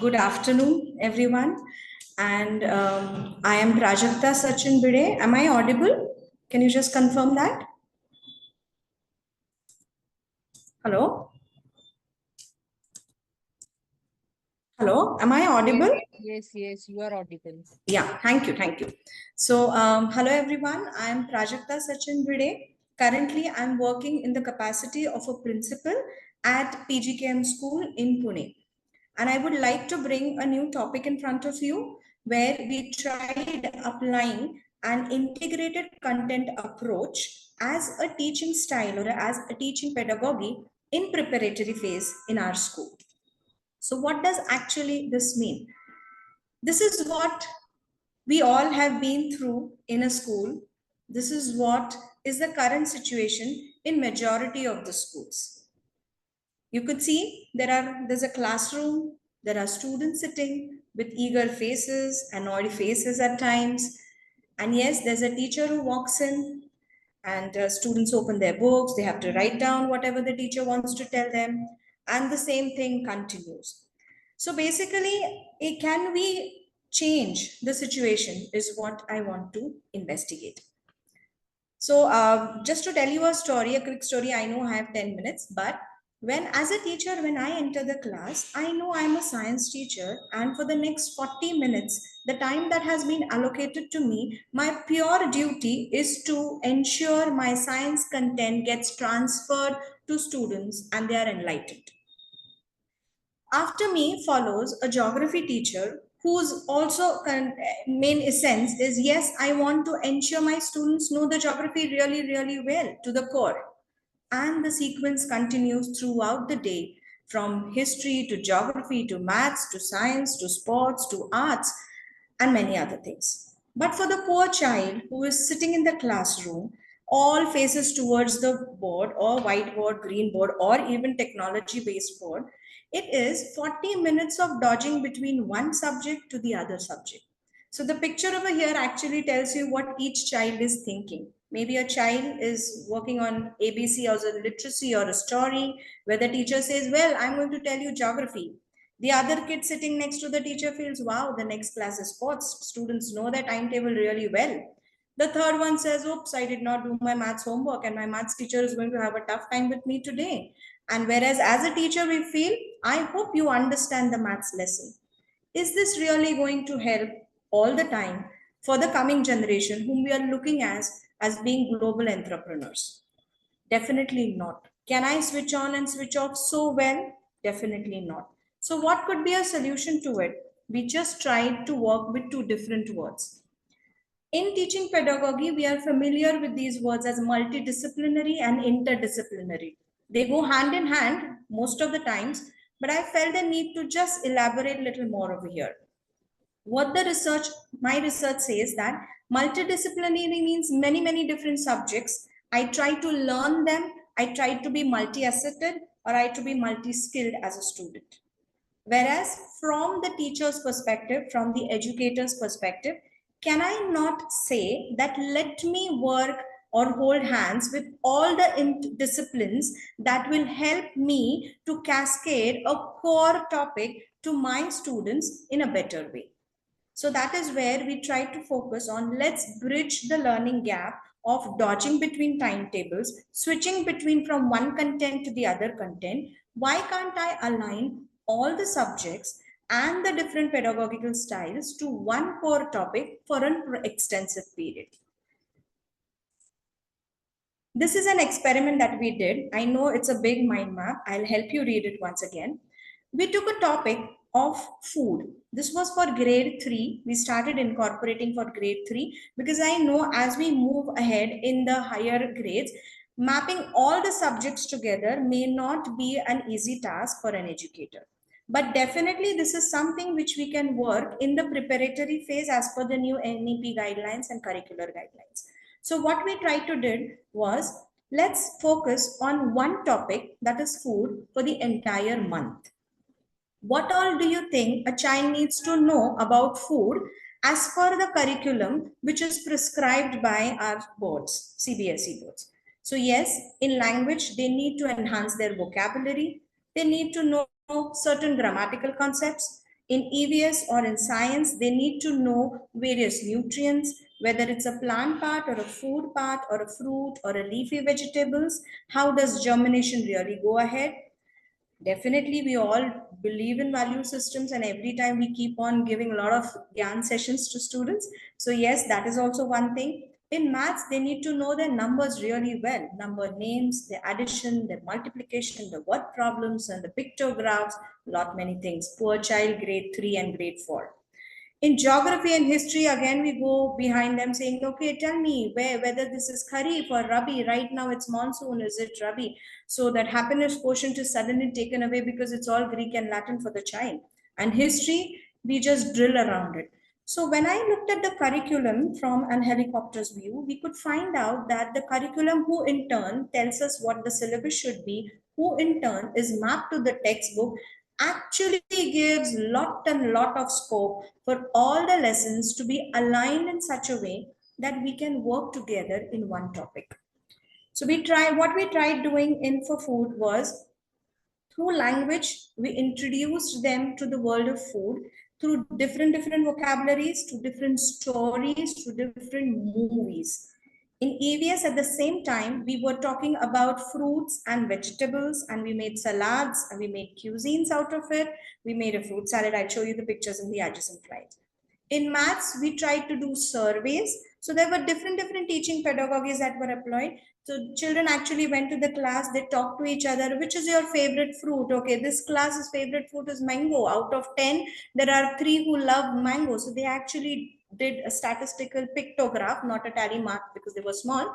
Good afternoon, everyone. And I am Prajakta Sachin Bide. Am I audible? Can you just confirm that? Hello? Hello? Am I Yes, audible? yes, you are audible. Yeah, thank you, thank you. So, hello everyone. I am Prajakta Sachin Bide. Currently, I'm working in the capacity of a principal at PGKM School in Pune. And I would like to bring a new topic in front of you where we tried applying an integrated content approach as a teaching style or as a teaching pedagogy in preparatory phase in our school. So what does actually this mean? This is what we all have been through in a school. This is what is the current situation in majority of the schools. You could see there's a classroom, there are students sitting with eager faces, annoyed faces at times. And yes, there's a teacher who walks in and students open their books, they have to write down whatever the teacher wants to tell them, and the same thing continues. So basically, can we change the situation is what I want to investigate. So just to tell you a story, a quick story, I know I have 10 minutes, but as a teacher, when I enter the class, I know I'm a science teacher, and for the next 40 minutes, the time that has been allocated to me, my pure duty is to ensure my science content gets transferred to students and they are enlightened. After me follows a geography teacher whose also main essence is, yes, I want to ensure my students know the geography really, really well to the core. And the sequence continues throughout the day, from history to geography to maths to science to sports to arts and many other things. But for the poor child who is sitting in the classroom, all faces towards the board or whiteboard, green board, or even technology based board, it is 40 minutes of dodging between one subject to the other subject. So the picture over here actually tells you what each child is thinking. Maybe a child is working on ABC or a literacy or a story where the teacher says, well, I'm going to tell you geography. The other kid sitting next to the teacher feels, wow, the next class is sports. Students know their timetable really well. The third one says, oops, I did not do my maths homework and my maths teacher is going to have a tough time with me today. And whereas as a teacher, we feel, I hope you understand the maths lesson. Is this really going to help all the time for the coming generation whom we are looking as being global entrepreneurs? Definitely not. Can I switch on and switch off so well? Definitely not. So what could be a solution to it? We just tried to work with two different words. In teaching pedagogy, we are familiar with these words as multidisciplinary and interdisciplinary. They go hand in hand most of the times, but I felt the need to just elaborate a little more over here. What my research says that multidisciplinary means many different subjects. I try to learn them. I try to be multi-asseted or I to be multi-skilled as a student. Whereas from the teacher's perspective, from the educator's perspective, can I not say that let me work or hold hands with all the disciplines that will help me to cascade a core topic to my students in a better way? So that is where we try to focus on let's bridge the learning gap of dodging between timetables, switching between from one content to the other content. Why can't I align all the subjects and the different pedagogical styles to one core topic for an extensive period? This is an experiment that we did. I know it's a big mind map. I'll help you read it once again. We took a topic of food. This was for grade 3. We started incorporating for grade 3 because I know as we move ahead in the higher grades, mapping all the subjects together may not be an easy task for an educator. But definitely this is something which we can work in the preparatory phase as per the new NEP guidelines and curricular guidelines. So what we tried to did was let's focus on one topic, that is food, for the entire month. What all do you think a child needs to know about food as per the curriculum which is prescribed by our boards, CBSE boards? So yes, in language, they need to enhance their vocabulary. They need to know certain grammatical concepts. In EVS or in science, they need to know various nutrients, whether it's a plant part or a food part or a fruit or a leafy vegetables. How does germination really go ahead? Definitely, we all believe in value systems, and every time we keep on giving a lot of GAN sessions to students. So, yes, that is also one thing. In maths, they need to know their numbers really well, number names, their addition, their multiplication, the word problems, and the pictographs, lot many things. Poor child, grade 3 and grade 4. In geography and history, again, we go behind them saying, okay, tell me whether this is Kharif or Rabi. Right now it's monsoon, is it Rabi? So that happiness quotient is suddenly taken away because it's all Greek and Latin for the child. And history, we just drill around it. So when I looked at the curriculum from an helicopter's view, we could find out that the curriculum, who in turn tells us what the syllabus should be, who in turn is mapped to the textbook, actually gives lot of scope for all the lessons to be aligned in such a way that we can work together in one topic. So what we tried doing in for food was, through language, we introduced them to the world of food through different vocabularies, to different stories, to different movies. In EVS, at the same time, we were talking about fruits and vegetables, and we made salads and we made cuisines out of it. We made a fruit salad. I'll show you the pictures in the adjacent slides. In maths, we tried to do surveys. So there were different teaching pedagogies that were employed. So children actually went to the class, they talked to each other, which is your favorite fruit? Okay, this class's favorite fruit is mango. Out of 10, there are 3 who love mango. So they actually did a statistical pictograph, not a tally mark because they were small.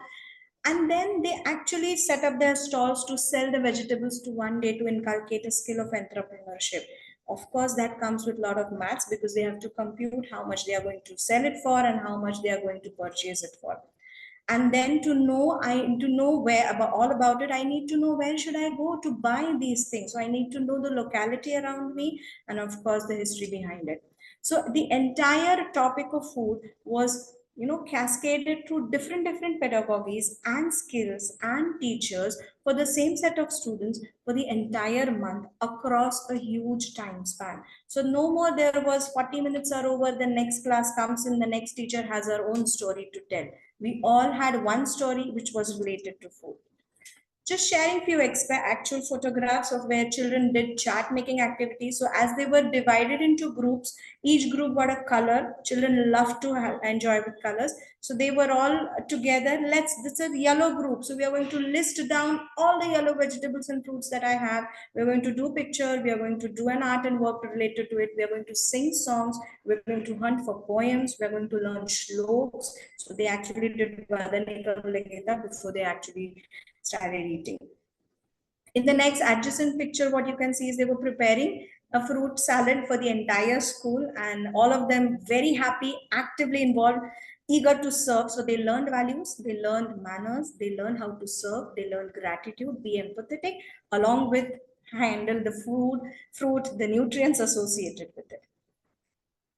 And then they actually set up their stalls to sell the vegetables to one day to inculcate a skill of entrepreneurship. Of course, that comes with a lot of maths because they have to compute how much they are going to sell it for and how much they are going to purchase it for. And then to know where about all about it, I need to know where should I go to buy these things. So I need to know the locality around me and of course the history behind it. So the entire topic of food was, cascaded through different pedagogies and skills and teachers for the same set of students for the entire month across a huge time span. So no more there was 40 minutes are over, the next class comes in, the next teacher has her own story to tell. We all had one story which was related to food. Just sharing few actual photographs of where children did chart making activities. So as they were divided into groups, each group got a color. Children love to enjoy with colors. So they were all together. This is a yellow group. So we are going to list down all the yellow vegetables and fruits that I have. We're going to do picture. We are going to do an art and work related to it. We are going to sing songs. We're going to hunt for poems. We're going to learn shloks. So they actually did Vadanika before they actually started eating. In the next adjacent picture, what you can see is they were preparing a fruit salad for the entire school, and all of them very happy, actively involved, eager to serve. So they learned values, they learned manners, they learned how to serve, they learned gratitude, be empathetic, along with handle the fruit, the nutrients associated with it.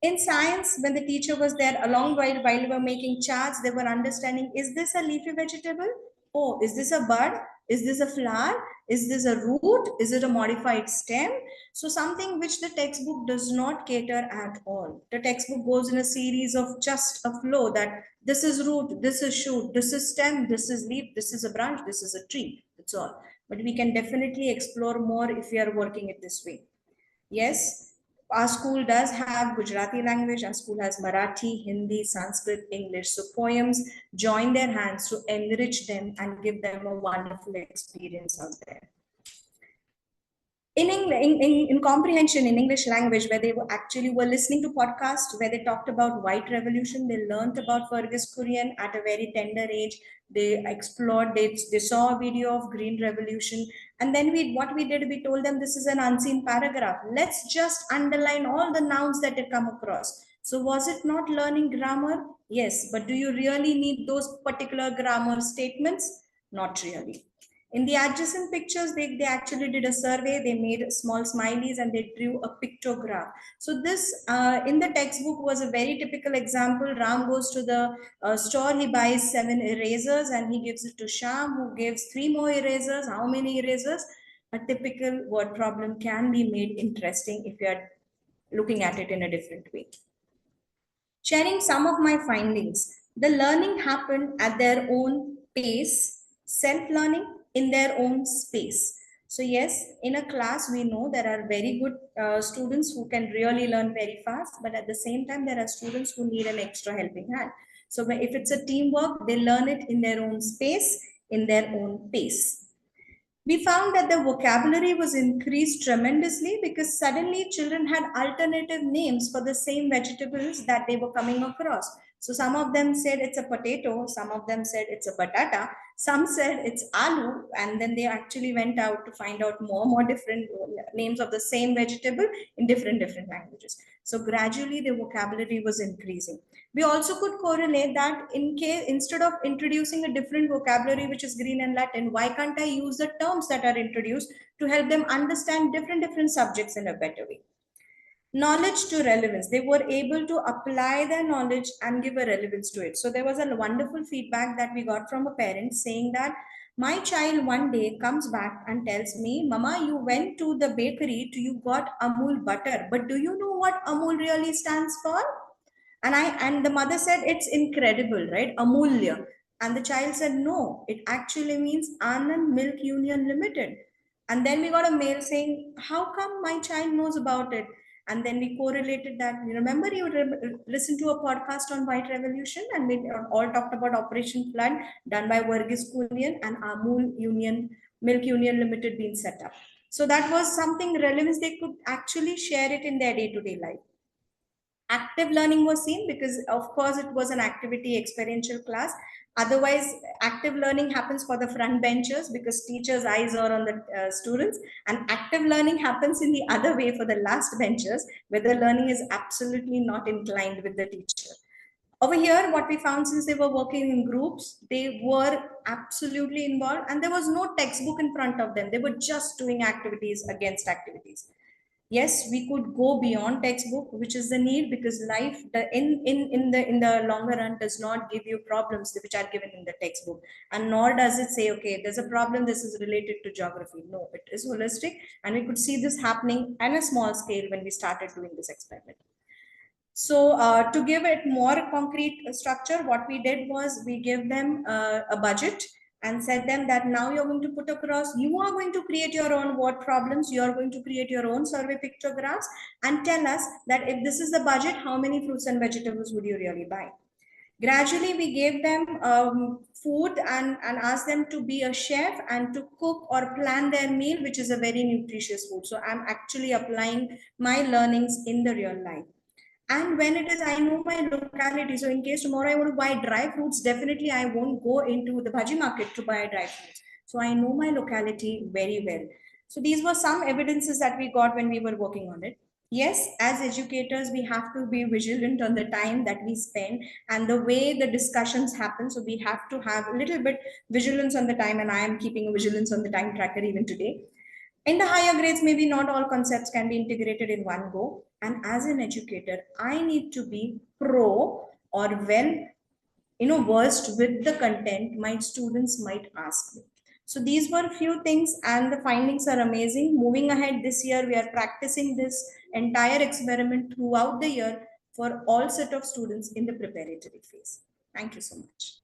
In science, when the teacher was there, along while we were making charts, they were understanding, is this a leafy vegetable? Oh, is this a bud? Is this a flower? Is this a root? Is it a modified stem? So something which the textbook does not cater at all. The textbook goes in a series of just a flow that this is root, this is shoot, this is stem, this is leaf, this is a branch, this is a tree. That's all. But we can definitely explore more if we are working it this way. Yes, our school does have Gujarati language. Our school has Marathi, Hindi, Sanskrit, English. So poems join their hands to enrich them and give them a wonderful experience out there. In comprehension in English language, where they were listening to podcasts where they talked about white revolution, they learned about Fergus Kurian at a very tender age. They explored, they saw a video of green revolution. And then we told them this is an unseen paragraph. Let's just underline all the nouns that they come across. So was it not learning grammar? Yes, but do you really need those particular grammar statements? Not really. In the adjacent pictures, they actually did a survey. They made small smileys and they drew a pictograph. So this in the textbook was a very typical example. Ram goes to the store, he buys 7 erasers and he gives it to Sham, who gives 3 more erasers. How many erasers? A typical word problem can be made interesting if you are looking at it in a different way. Sharing some of my findings. The learning happened at their own pace, self-learning in their own space. So yes, in a class, we know there are very good students who can really learn very fast, but at the same time, there are students who need an extra helping hand. So if it's a teamwork, they learn it in their own space, in their own pace. We found that the vocabulary was increased tremendously because suddenly children had alternative names for the same vegetables that they were coming across. So some of them said it's a potato, some of them said it's a batata, some said it's aloo, and then they actually went out to find out more different names of the same vegetable in different languages. So gradually the vocabulary was increasing. We also could correlate that in case instead of introducing a different vocabulary which is Green and Latin, why can't I use the terms that are introduced to help them understand different subjects in a better way? Knowledge to relevance. They were able to apply their knowledge and give a relevance to it. So there was a wonderful feedback that we got from a parent saying that my child one day comes back and tells me, Mama, you went to the bakery to you got Amul butter, but do you know what Amul really stands for? And the mother said, it's incredible, right? Amulya. And the child said, no, it actually means Anand Milk Union Limited. And then we got a mail saying, how come my child knows about it? And then we correlated that. You remember you listened to a podcast on White Revolution and we all talked about Operation Flood done by Verghese Kullian and Amul Union, Milk Union Limited being set up. So that was something relevant. They could actually share it in their day-to-day life. Active learning was seen because of course it was an activity experiential class. Otherwise active learning happens for the front benchers because teachers eyes are on the students, and active learning happens in the other way for the last benchers where the learning is absolutely not inclined with the teacher. Over here what we found, since they were working in groups, they were absolutely involved and there was no textbook in front of them. They were just doing activities against activities. Yes, we could go beyond textbook, which is the need, because life in the longer run does not give you problems which are given in the textbook, and nor does it say, okay, there's a problem, this is related to geography. No, it is holistic, and we could see this happening on a small scale when we started doing this experiment. So to give it more concrete structure, what we did was we gave them a budget and said them that now you're going to put across, you are going to create your own word problems, you are going to create your own survey pictographs and tell us that if this is the budget, how many fruits and vegetables would you really buy? Gradually, we gave them food and asked them to be a chef and to cook or plan their meal, which is a very nutritious food. So I'm actually applying my learnings in the real life. And when it is, I know my locality. So in case tomorrow I want to buy dry fruits, definitely I won't go into the bhaji market to buy dry fruits. So I know my locality very well. So these were some evidences that we got when we were working on it. Yes, as educators, we have to be vigilant on the time that we spend and the way the discussions happen. So we have to have a little bit vigilance on the time, and I am keeping vigilance on the time tracker even today. In the higher grades, maybe not all concepts can be integrated in one go. And as an educator, I need to be pro or well, versed with the content my students might ask me. So these were a few things, and the findings are amazing. Moving ahead this year, we are practicing this entire experiment throughout the year for all set of students in the preparatory phase. Thank you so much.